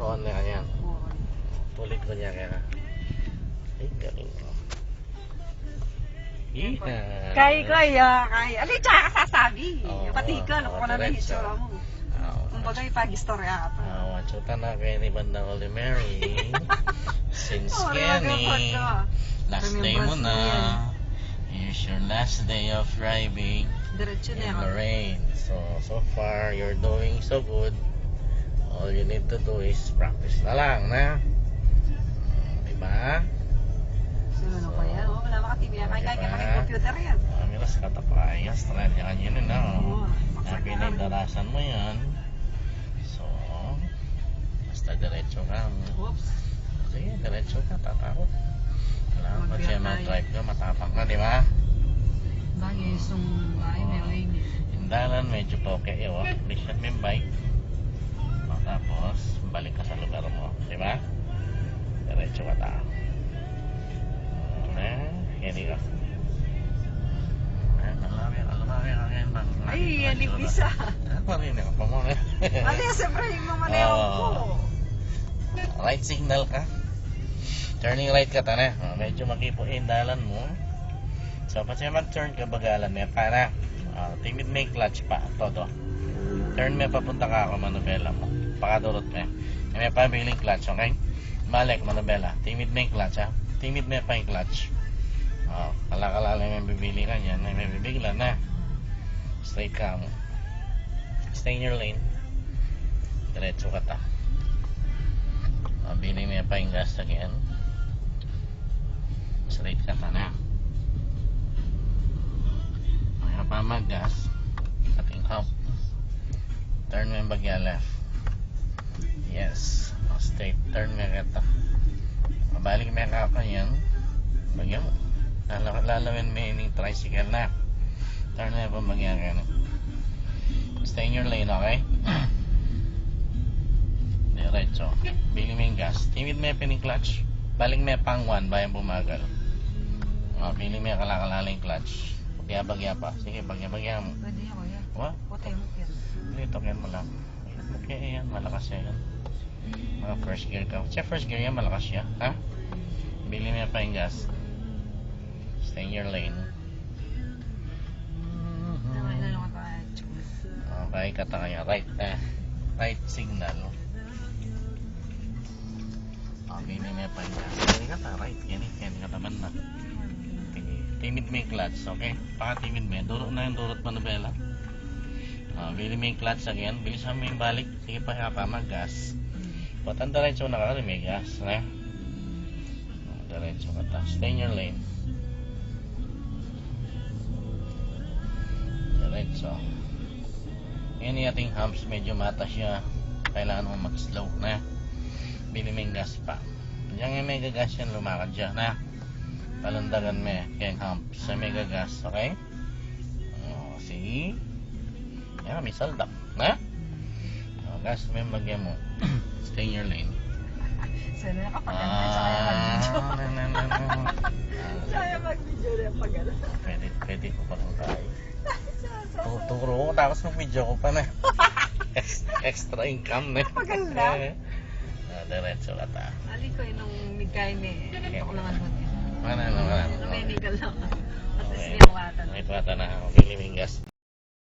roon na kanyan. Tulit ko niya kaya. Ay, galing mo. Kaya. Ali, tsaka ka sasabi. Oo, Pati ka, oo, nakuha na ng diretso. hitsura mo. Kumbaga yung pag-istorya ata. Watsuta na kayo ni Bandang Holy Mary. Since Oo, Kenny, ka. last day mo na. Here's your last day of driving Diretso na in yan. Lorraine. So far, you're doing so good. All you need to do is practice na lang, na? Diba? Ano pa yan? Wala makatibig yan. Kaya Diba? paki-computer yan. Miras katapayas, try niya kanyan na. Oo. Pinagdarasan mo yan. So, basta diretso ka. Oops. Sige, diretso ka, tatakot. Alam, pag siya Magbiyay. mag-drive ka, matapang ka, di ba? Bagay, isang bahay may wing. Yung dalan, medyo poke, yun. Bisyat may bike. Tapos, balik ka sa lugar mo, di ba? Diretso ka ta. Hindi ka. Malami ka ngayon bang? Ay, yan yung isa. Marinig ka pa mo. Ali, siyempre yung mamaneho ko. Right signal ka. Turning right ka ta na. Medyo makipuin dalan mo. So, pag siya mag-turn ka, bagalan may pa na. Timid may clutch pa. Todo. Turn may papunta ka ako, manubela mo. Pakadurot may. May pabiling clutch, okay? Balik, manubela. Timid may clutch, ha? Timid may pa yung clutch. Kala-kala may bibili ka niyan. May bibigla na. Straight ka mo. Stay in your lane. Diretso ka ta. Bili may pa yung gas again. Straight ka ta na. May pa mag-gas. Ating hump. Turn mo yung bagya left. Yes. Straight. Turn mo yung kata. Mabalik mo yung kapa yan. Bagya mo. Lalawin mo yung tricycle na. Turn mo yung bagya ka. Stay in your lane, okay? Diretso. Bili mo yung gas. Timid mo yung clutch. Balik mo yung pang 1 bayan bumagal. Bili mo yung kalakala yung clutch. Bagya pa. Sige, bagya mo. Pwede ako yan. What? Puti mo yan. Dito yan mo lang. Okay, yan. Malakas yan. Mga first gear ka. Sa first gear yan, malakas siya. Ha? Bili mo pa yung gas. Stay in your lane. Okay, kata kaya. Right. Right signal. Bili mo pa yung gas. Bili ka ta. Right. Yan ka taman na. Timid mo yung clutch. Okay? Paka-timid mo yan. Durot na yung durot manubela. Bili mo yung clutch again. Bilisan mo yung balik. Sige pa pa mag-gas. Patan diretso na ka rin may gas. Diretso ka ta. Stay in your lane. Diretso. Yan yung ating humps. Medyo mata siya. Kailangan mo mag-slow na. Bili mo yung gas pa. Diyan yung mega gas yan. Lumakad dyan na. Palandagan mo yung humps sa mega gas. Okay? See? Yan, may saldak. Na? Gas mo yung bagya mo. Stay in your lane. Sana nakapaganda. Saya mag-video. Saya mag-video na yung pagano. Pwede ko pa lang tayo. Turo ko tapos mag-video ko pa na. Extra income na. Paganda. Diretso ka ta. Ali ko nung migay may ako lang ano niya. Ano. May legal lang. At least Okay. niya watan. May tuwata na. Bili mo yung gas.